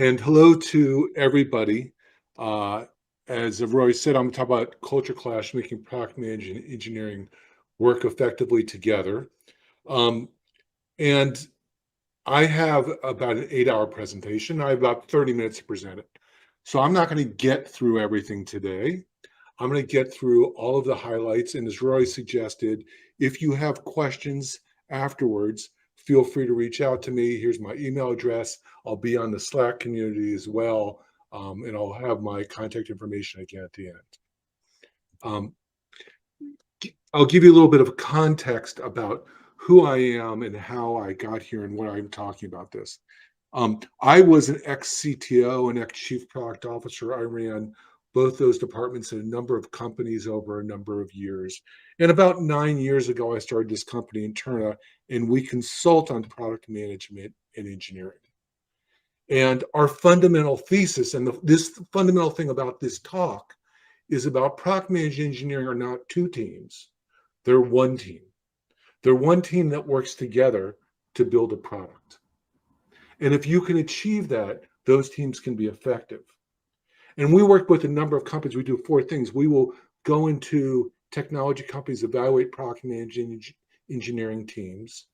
And hello to everybody. Uh, as Roy said, I'm going to talk about culture clash, making product management and engineering work effectively together. Um, and I have about an 8-hour presentation. I have about 30 minutes to present it. So I'm not going to get through everything today. I'm going to get through all of the highlights. And as Roy suggested, if you have questions afterwards, feel free to reach out to me. Here's my email address. I'll be on the Slack community as well. And I'll have my contact information again at the end. Um, I'll give you a little bit of context about who I am and how I got here and what I'm talking about this. I was an ex-CTO and ex-chief product officer. I ran both those departments in a number of companies over a number of years. And about 9 years ago, I started this company, Interna, and we consult on product management and engineering. And our fundamental thesis, and this fundamental thing about this talk, is about product management engineering are not two teams. They're one team. They're one team that works together to build a product. And if you can achieve that, those teams can be effective. And we work with a number of companies. We do 4 things. We will go into technology companies, evaluate product management engineering teams,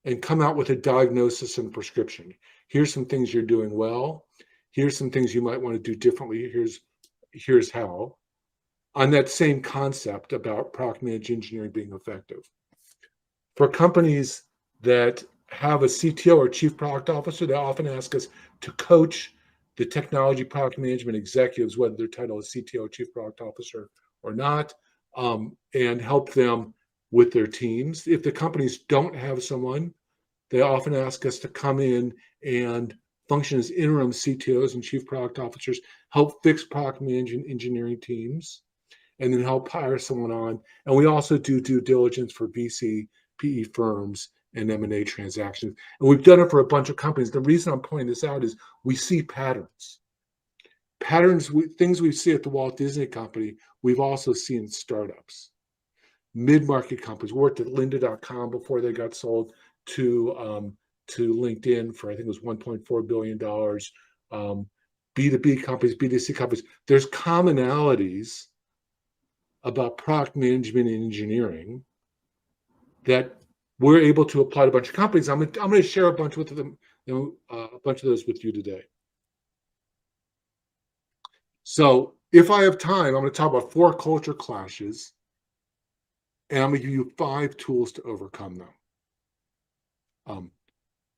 and come out with a diagnosis and prescription. Here's some things you're doing well. Here's some things you might want to do differently. Here's how. On that same concept about product management engineering being effective. For companies that have a CTO or chief product officer, they often ask us to coach the technology product management executives, whether their title is CTO or chief product officer or not, and help them with their teams. If the companies don't have someone, they often ask us to come in and function as interim CTOs and chief product officers, help fix product management engineering teams, and then help hire someone on. And we also do due diligence for VC, PE firms, and M&A transactions. And we've done it for a bunch of companies. The reason I'm pointing this out is we see patterns. Things we see at the Walt Disney Company, we've also seen in startups. Mid-market companies. We worked at lynda.com before they got sold to LinkedIn for, I think it was $1.4 billion. B2B companies, B2C companies. There's commonalities about product management and engineering that we're able to apply to a bunch of companies. I'm going to share a bunch with them, a bunch of those with you today. So if I have time, I'm going to talk about 4 culture clashes, and I'm going to give you 5 tools to overcome them.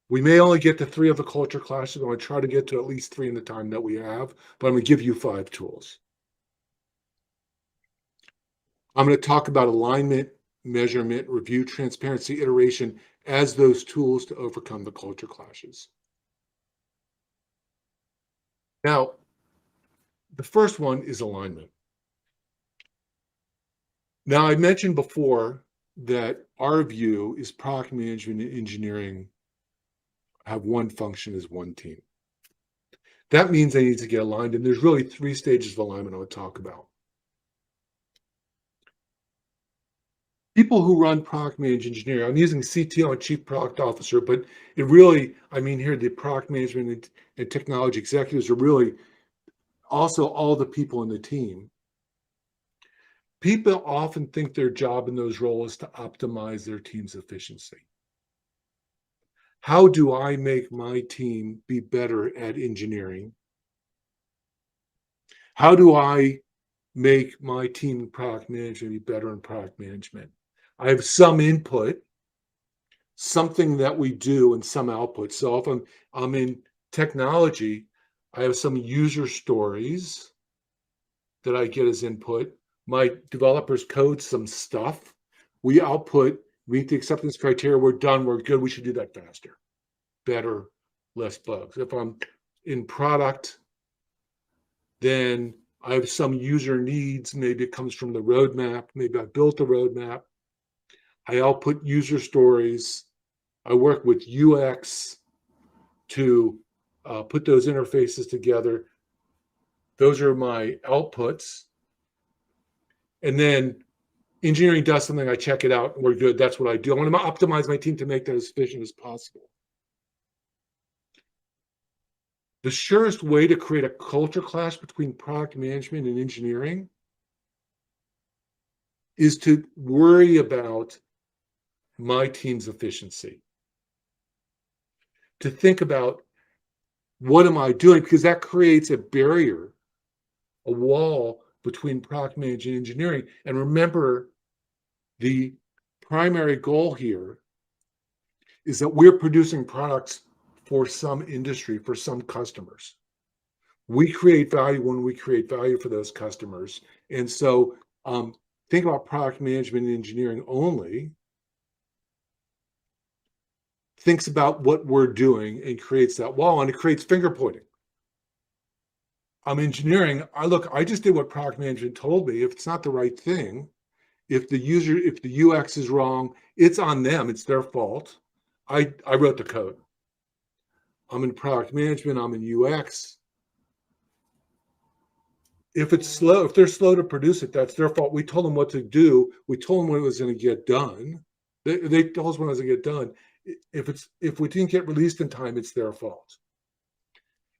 We may only get to 3 of the culture clashes. I'm going to try to get to at least 3 in the time that we have, but I'm going to give you 5 tools. I'm going to talk about alignment, measurement, review, transparency, iteration as those tools to overcome the culture clashes. Now, the first one is alignment. Now, I mentioned before that our view is product management and engineering have one function as one team. That means they need to get aligned, and there's really 3 stages of alignment I would talk about. People who run product management engineering, I'm using CTO and chief product officer, but it really, I mean here, the product management and technology executives are really also all the people in the team. People often think their job in those roles is to optimize their team's efficiency. How do I make my team be better at engineering? How do I make my team in product management be better in product management? I have some input, something that we do, and some output. So if I'm in technology, I have some user stories that I get as input. My developers code some stuff. We output, meet the acceptance criteria. We're done. We're good. We should do that faster, better, less bugs. If I'm in product, then I have some user needs. Maybe it comes from the roadmap. Maybe I built the roadmap. I output user stories. I work with UX to put those interfaces together. Those are my outputs. And then engineering does something, I check it out, and we're good. That's what I do. I want to optimize my team to make that as efficient as possible. The surest way to create a culture clash between product management and engineering is to worry about my team's efficiency, to think about what am I doing, because that creates a barrier, a wall between product management and engineering. And remember, the primary goal here is that we're producing products for some industry, for some customers. We create value when we create value for those customers. And so think about product management and engineering only, thinks about what we're doing and creates that wall, and it creates finger pointing. I'm engineering. I just did what product management told me. If it's not the right thing, if the UX is wrong, it's on them. It's their fault. I wrote the code. I'm in product management. I'm in UX. If it's slow, if they're slow to produce it, that's their fault. We told them what to do. We told them when it was going to get done. They told us when it was going to get done. If we didn't get released in time, it's their fault.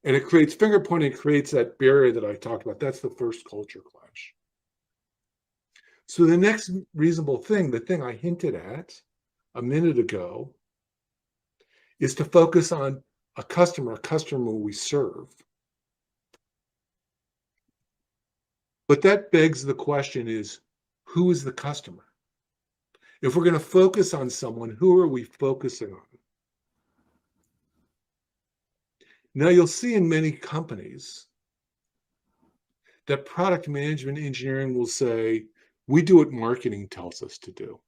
And it creates finger pointing, creates that barrier that I talked about. That's the first culture clash. So the next reasonable thing, the thing I hinted at a minute ago, is to focus on a customer we serve. But that begs the question is, who is the customer? If we're going to focus on someone, who are we focusing on? Now, you'll see in many companies that product management engineering will say, we do what marketing tells us to do.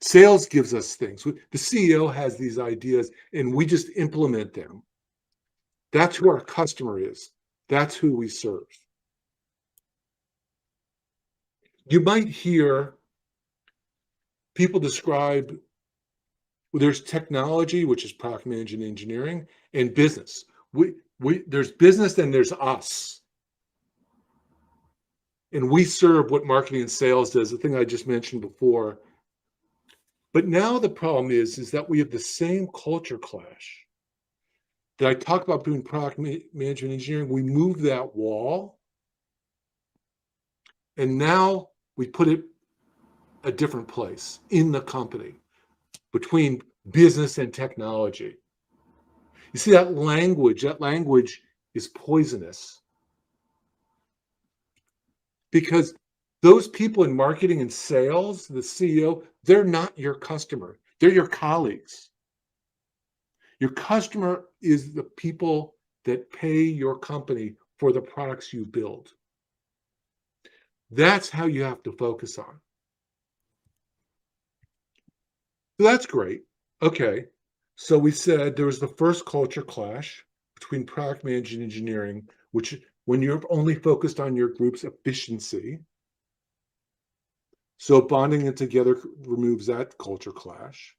Sales gives us things. The CEO has these ideas and we just implement them. That's who our customer is. That's who we serve. You might hear people describe, there's technology, which is product management engineering, and business. There's business and there's us. And we serve what marketing and sales does, the thing I just mentioned before. But now the problem is that we have the same culture clash that I talked about doing product management engineering. We move that wall, and now we put it a different place in the company between business and technology. You see that language is poisonous, because those people in marketing and sales, the CEO, they're not your customer. They're your colleagues. Your customer is the people that pay your company for the products you build. That's how you have to focus on. So that's great. Okay. So we said there was the first culture clash between product management and engineering, which when you're only focused on your group's efficiency. So bonding it together removes that culture clash.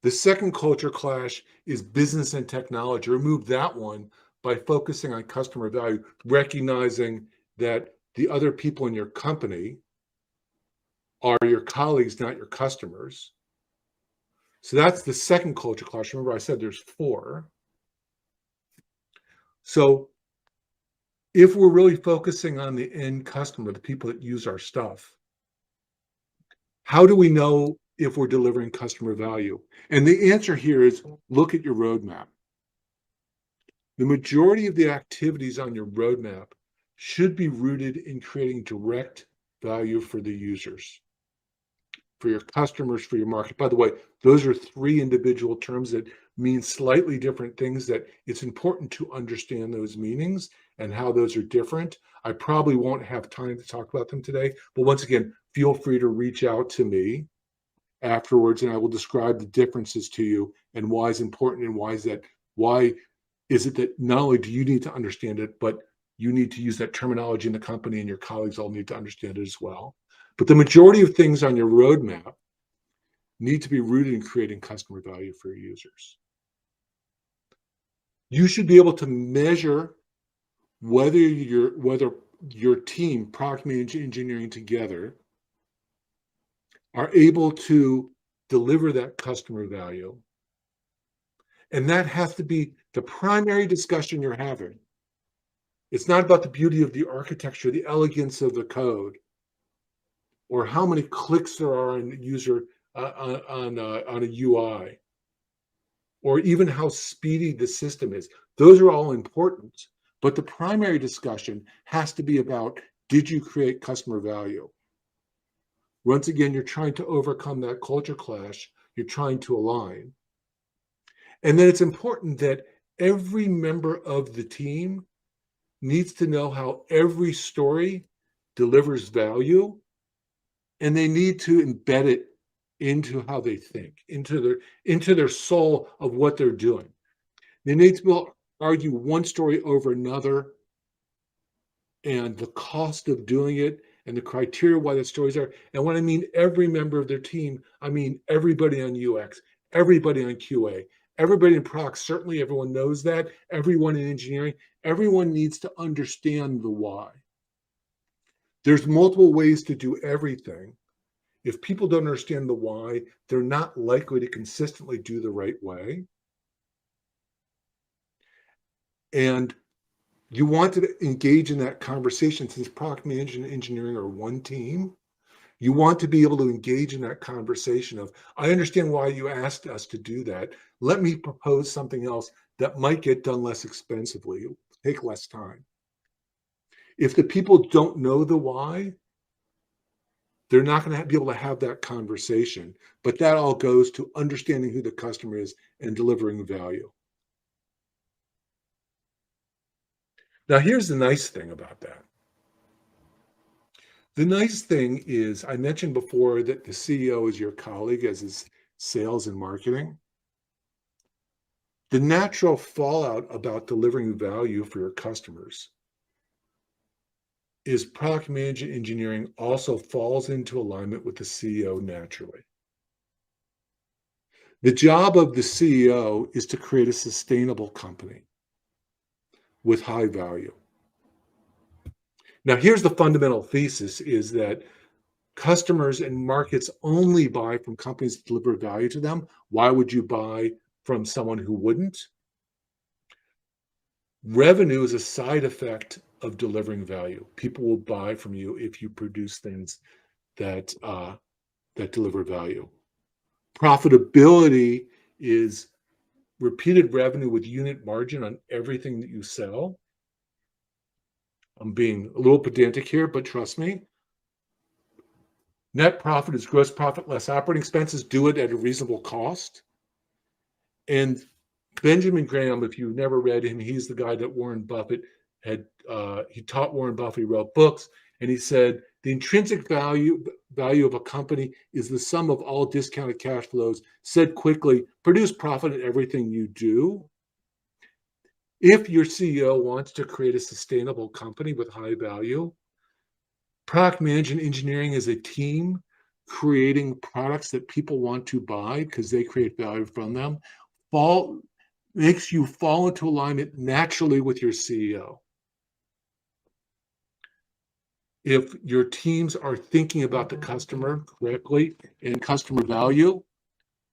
The second culture clash is business and technology. Remove that one by focusing on customer value, recognizing that the other people in your company are your colleagues, not your customers. So that's the second culture clash. Remember, I said there's 4. So if we're really focusing on the end customer, the people that use our stuff, how do we know if we're delivering customer value? And the answer here is look at your roadmap. The majority of the activities on your roadmap should be rooted in creating direct value for the users, for your customers, for your market. By the way, those are 3 individual terms that mean slightly different things, that it's important to understand those meanings and how those are different. I probably won't have time to talk about them today, but once again, feel free to reach out to me afterwards and I will describe the differences to you and why it's important and why is it that not only do you need to understand it, but you need to use that terminology in the company and your colleagues all need to understand it as well. But the majority of things on your roadmap need to be rooted in creating customer value for your users. You should be able to measure whether your team, product management engineering together, are able to deliver that customer value And that has to be the primary discussion you're having. It's not about the beauty of the architecture, the elegance of the code, or how many clicks there are on user on a UI, or even how speedy the system is. Those are all important, but the primary discussion has to be about, did you create customer value? Once again, you're trying to overcome that culture clash. You're trying to align. And then it's important that every member of the team needs to know how every story delivers value, and they need to embed it into how they think, into their soul of what they're doing. They need to be able to argue one story over another, and the cost of doing it, and the criteria why the stories are. And when I mean every member of their team, I mean everybody on UX, everybody on QA, everybody in product. Certainly everyone knows that. Everyone in engineering, everyone needs to understand the why. There's multiple ways to do everything. If people don't understand the why, they're not likely to consistently do the right way. And you want to engage in that conversation. Since product management and engineering are one team, you want to be able to engage in that conversation of, I understand why you asked us to do that. Let me propose something else that might get done less expensively, take less time. If the people don't know the why, they're not going to be able to have that conversation. But that all goes to understanding who the customer is and delivering value. Now, here's the nice thing about that. The nice thing is, I mentioned before that the CEO is your colleague, as is sales and marketing. The natural fallout about delivering value for your customers is product management engineering also falls into alignment with the CEO naturally. The job of the CEO is to create a sustainable company with high value. Now, here's the fundamental thesis is that customers and markets only buy from companies that deliver value to them. Why would you buy from someone who wouldn't? Revenue is a side effect of delivering value. People will buy from you if you produce things that deliver value. Profitability is repeated revenue with unit margin on everything that you sell. I'm being a little pedantic here, but trust me. Net profit is gross profit less operating expenses. Do it at a reasonable cost. And Benjamin Graham, if you've never read him, he's the guy that Warren Buffett had. He taught Warren Buffett. He wrote books, and he said the intrinsic value of a company is the sum of all discounted cash flows. Said quickly, produce profit at everything you do. If your CEO wants to create a sustainable company with high value, product management engineering is a team creating products that people want to buy because they create value from them. Makes you fall into alignment naturally with your CEO. If your teams are thinking about the customer correctly and customer value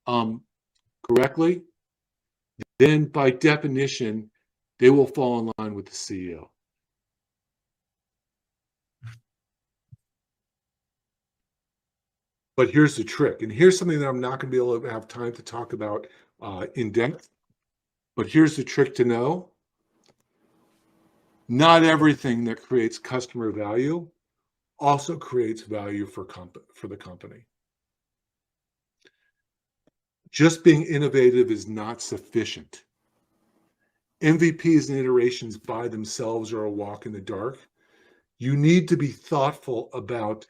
correctly, then by definition, they will fall in line with the CEO. But here's the trick, and here's something that I'm not going to be able to have time to talk about in depth, but here's the trick to know. Not everything that creates customer value also creates value for the company. Just being innovative is not sufficient. MVPs and iterations by themselves are a walk in the dark. You need to be thoughtful about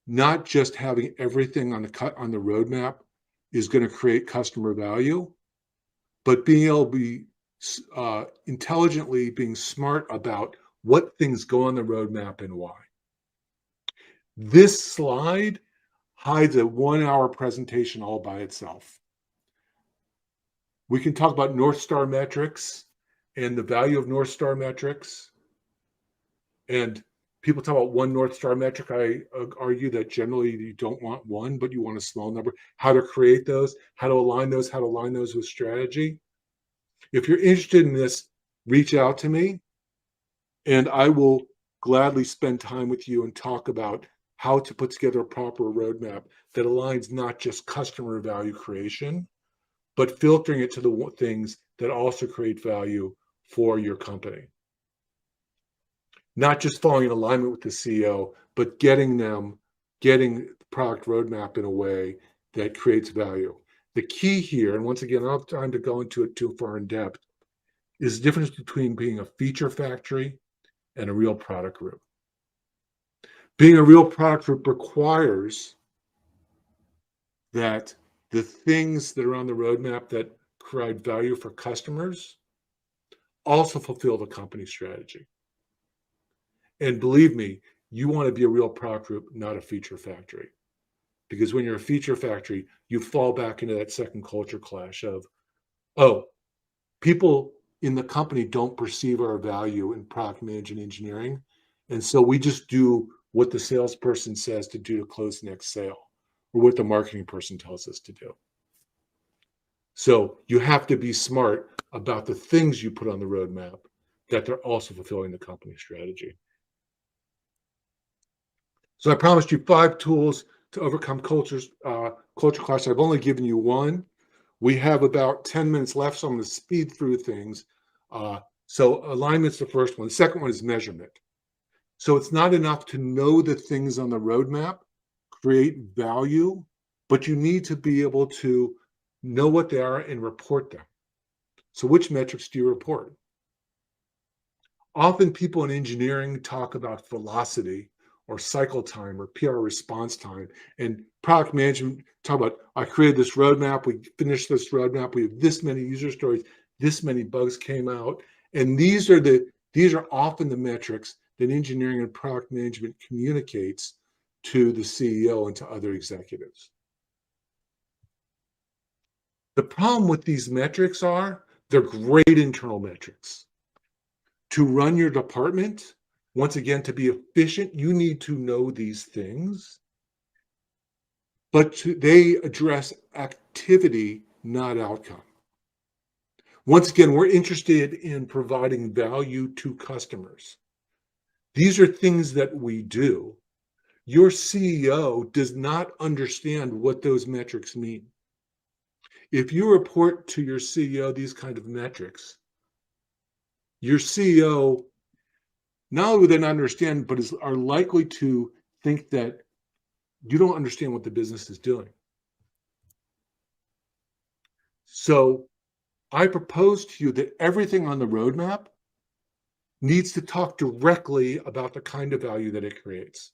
not just having everything on the roadmap is going to create customer value, but being able to be intelligently being smart about what things go on the roadmap and why. This slide hides a 1-hour presentation all by itself. We can talk about North Star metrics and the value of North Star metrics. And people talk about one North Star metric. I argue that generally you don't want one, but you want a small number. How to create those, how to align those with strategy. If you're interested in this, reach out to me and I will gladly spend time with you and talk about how to put together a proper roadmap that aligns not just customer value creation, but filtering it to the things that also create value for your company. Not just falling in alignment with the CEO, but getting the product roadmap in a way that creates value. The key here, and once again, I don't have time to go into it too far in depth, is the difference between being a feature factory and a real product group. Being a real product group requires that the things that are on the roadmap that provide value for customers also fulfill the company strategy. And believe me, you want to be a real product group, not a feature factory. Because when you're a feature factory, you fall back into that second culture clash of, oh, people in the company don't perceive our value in product management engineering. And so we just do what the salesperson says to do to close the next sale, or what the marketing person tells us to do. So you have to be smart about the things you put on the roadmap, that they're also fulfilling the company strategy. So I promised you 5 tools to overcome culture clash. I've only given you one. We have about 10 minutes left, so I'm going to speed through things. So alignment's the first one. The second one is measurement. So it's not enough to know the things on the roadmap create value, but you need to be able to know what they are and report them. So which metrics do you report? Often people in engineering talk about velocity or cycle time or PR response time, and product management talk about, I created this roadmap, we finished this roadmap, we have this many user stories, this many bugs came out. And these are often the metrics that engineering and product management communicates to the CEO and to other executives. The problem with these metrics are they're great internal metrics. To run your department, once again, to be efficient, you need to know these things, but they address activity, not outcome. Once again, we're interested in providing value to customers. These are things that we do. Your CEO does not understand what those metrics mean. If you report to your CEO these kind of metrics, your CEO not only would they not understand, but are likely to think that you don't understand what the business is doing. So I propose to you that everything on the roadmap needs to talk directly about the kind of value that it creates.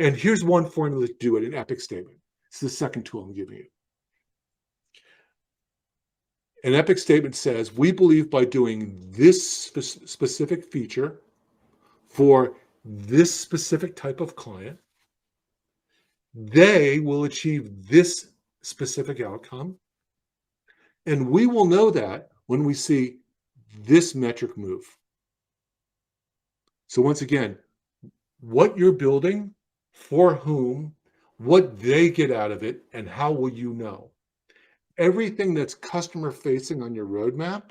And here's one formula to do it, an epic statement. It's the second tool I'm giving you. An epic statement says, we believe by doing this specific feature for this specific type of client, they will achieve this specific outcome. And we will know that when we see this metric move. So once again, what you're building, for whom, what they get out of it, and how will you know? Everything that's customer facing on your roadmap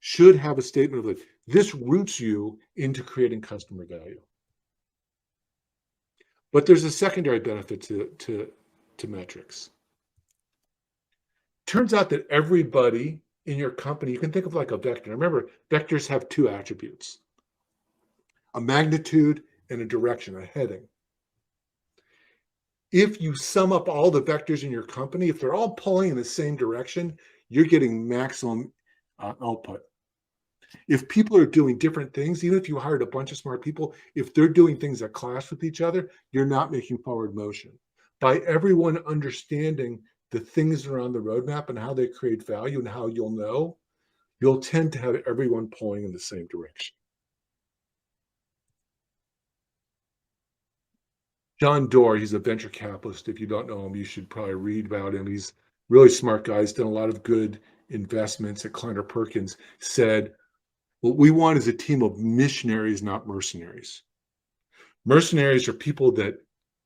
should have a statement of this routes you into creating customer value. But there's a secondary benefit to metrics. Turns out that everybody in your company, you can think of like a vector. Remember, vectors have 2 attributes, a magnitude and a direction, a heading. If you sum up all the vectors in your company, if they're all pulling in the same direction, you're getting maximum output. If people are doing different things, even if you hired a bunch of smart people, if they're doing things that clash with each other, you're not making forward motion. By everyone understanding the things that are on the roadmap and how they create value and how you'll know, you'll tend to have everyone pulling in the same direction. John Doerr, he's a venture capitalist. If you don't know him, you should probably read about him. He's a really smart guy. He's done a lot of good investments at Kleiner Perkins. Said, what we want is a team of missionaries, not mercenaries. Mercenaries are people that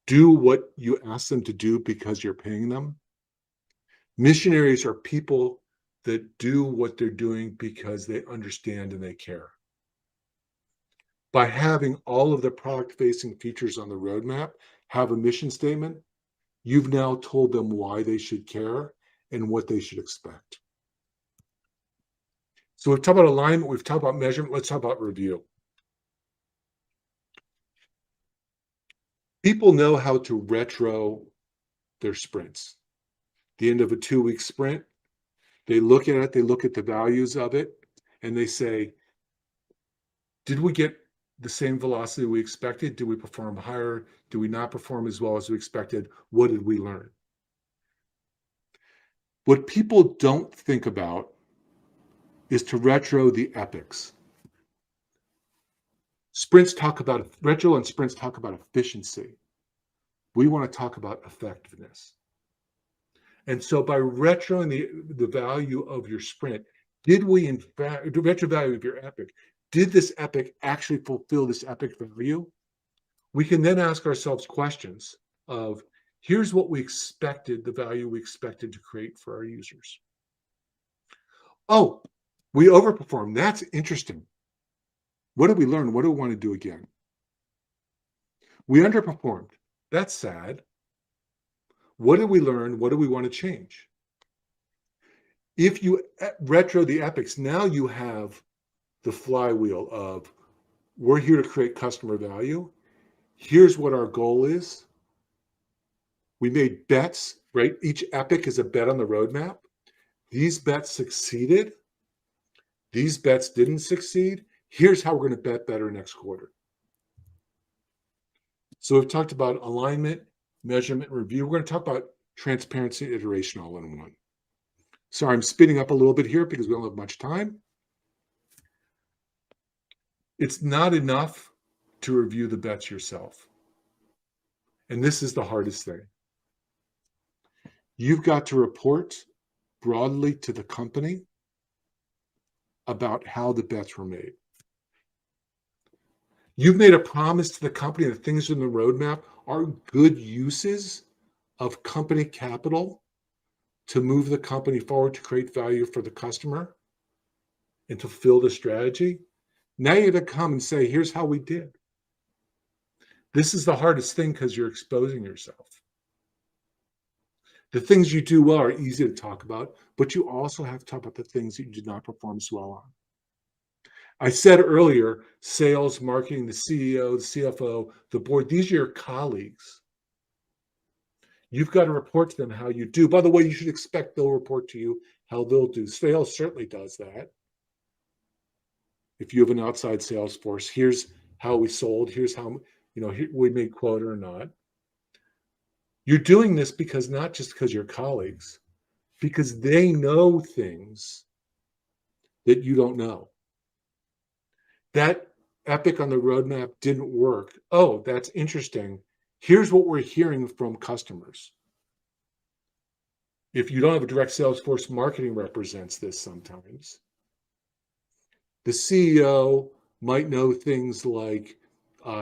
do what you ask them to do because you're paying them. Missionaries are people that do what they're doing because they understand and they care. By having all of the product-facing features on the roadmap have a mission statement, you've now told them why they should care and what they should expect. So we've talked about alignment, we've talked about measurement, let's talk about review. People know how to retro their sprints. The end of a 2-week sprint, they look at it, they look at the values of it, and they say, did we get the same velocity we expected? Did we perform higher? Did we not perform as well as we expected? What did we learn? What people don't think about is to retro the epics. Retro and sprints talk about efficiency. We want to talk about effectiveness. And so by retroing the value of your sprint, did we in fact, the retro value of your epic, did this epic actually fulfill this epic value? We can then ask ourselves questions of, here's what we expected, the value we expected to create for our users. Oh, we overperformed. That's interesting. What did we learn? What do we want to do again? We underperformed. That's sad. What did we learn? What do we want to change? If you retro the epics, now you have the flywheel of, we're here to create customer value. Here's what our goal is. We made bets, right? Each epic is a bet on the roadmap. These bets succeeded. These bets didn't succeed. Here's how we're going to bet better next quarter. So we've talked about alignment, measurement, review. We're going to talk about transparency and iteration all in one. Sorry, I'm speeding up a little bit here because we don't have much time. It's not enough to review the bets yourself. And this is the hardest thing. You've got to report broadly to the company about how the bets were made. You've made a promise to the company that things in the roadmap are good uses of company capital to move the company forward to create value for the customer and to fulfill the strategy. Now you're going to come and say, here's how we did. This is the hardest thing because you're exposing yourself. The things you do well are easy to talk about, but you also have to talk about the things that you did not perform so well on. I said earlier, sales, marketing, the CEO, the CFO, the board, these are your colleagues. You've got to report to them how you do. By the way, you should expect they'll report to you how they'll do. Sales certainly does that. If you have an outside sales force, here's how we sold, here's how we made quota or not. You're doing this because not just because you're colleagues, because they know things that you don't know. That epic on the roadmap didn't work. Oh, that's interesting. Here's what we're hearing from customers. If you don't have a direct sales force, marketing represents this sometimes. The CEO might know things like,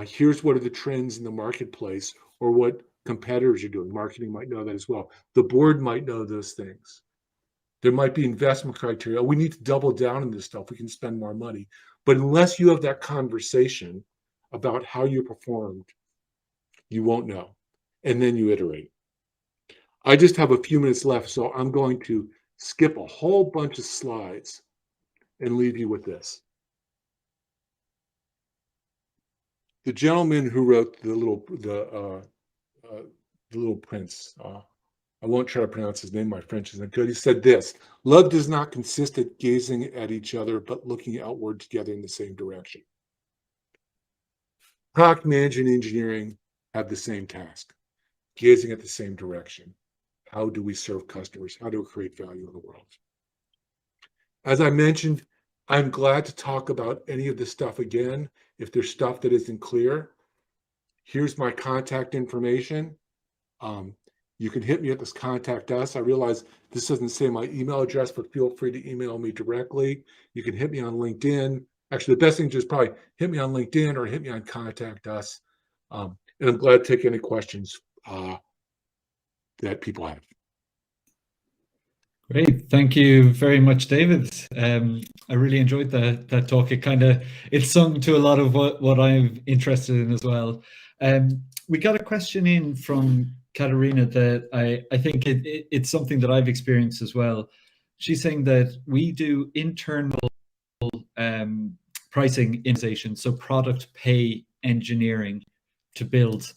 here's what are the trends in the marketplace or what competitors are doing. Marketing might know that as well. The board might know those things. There might be investment criteria. We need to double down on this stuff. We can spend more money. But unless you have that conversation about how you performed, you won't know. And then you iterate. I just have a few minutes left, so I'm going to skip a whole bunch of slides and leave you with this. The gentleman who wrote the Little Prince, I won't try to pronounce his name, my French isn't good. He said this: love does not consist of gazing at each other, but looking outward together in the same direction. Product management and engineering have the same task, gazing at the same direction. How do we serve customers? How do we create value in the world? As I mentioned, I'm glad to talk about any of this stuff again. If there's stuff that isn't clear, here's my contact information. You can hit me at this contact us. I realize this doesn't say my email address, but feel free to email me directly. You can hit me on LinkedIn. Actually, the best thing to do is probably hit me on LinkedIn or hit me on contact us. And I'm glad to take any questions that people have. Great, thank you very much, David. I really enjoyed that talk. It sung to a lot of what I'm interested in as well. We got a question in from Katerina that I think it's something that I've experienced as well. She's saying that we do internal um, pricing innovation, so product pay engineering to build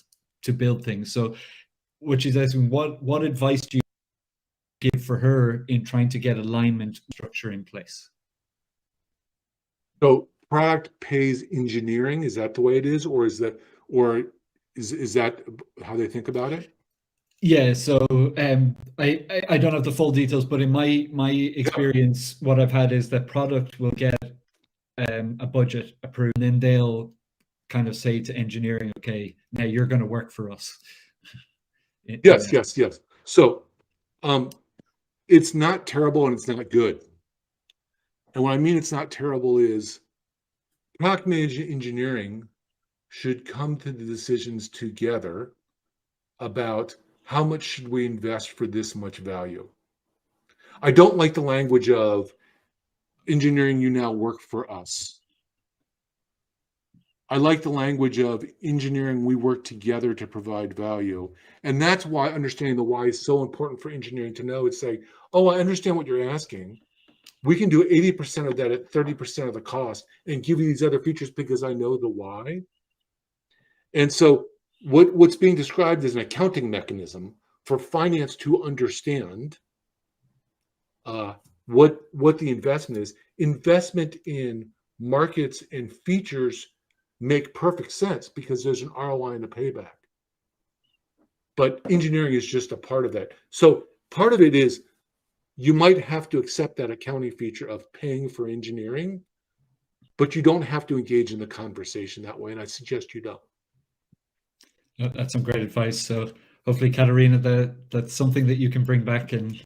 things. So what she's asking, what advice do you give for her in trying to get alignment structure in place? So product pays engineering, is that the way it is, or is that how they think about it? Yeah, so I don't have the full details, but in my experience, what I've had is that product will get a budget approved, and then they'll kind of say to engineering, okay, now you're going to work for us. Yes, yes, yes. So it's not terrible and it's not good. And what I mean it's not terrible is product management engineering should come to the decisions together about how much should we invest for this much value. I don't like the language of engineering, you now work for us. I like the language of engineering, we work together to provide value. And that's why understanding the why is so important for engineering to know. It's say, oh, I understand what you're asking. We can do 80% of that at 30% of the cost and give you these other features because I know the why. And so what's being described is an accounting mechanism for finance to understand what the investment is. Investment in markets and features make perfect sense because there's an ROI and a payback. But engineering is just a part of that. So part of it is you might have to accept that accounting feature of paying for engineering, but you don't have to engage in the conversation that way. And I suggest you don't. That's some great advice. So hopefully, Katerina, that's something that you can bring back and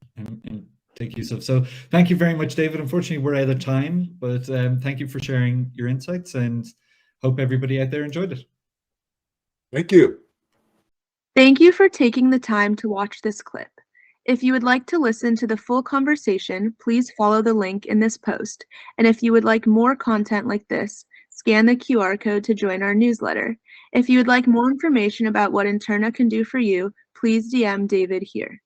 take use of. So thank you very much, David. Unfortunately, we're out of time, but thank you for sharing your insights, and hope everybody out there enjoyed it. Thank you. Thank you for taking the time to watch this clip. If you would like to listen to the full conversation, please follow the link in this post. And if you would like more content like this, scan the QR code to join our newsletter. If you would like more information about what Interna can do for you, please DM David here.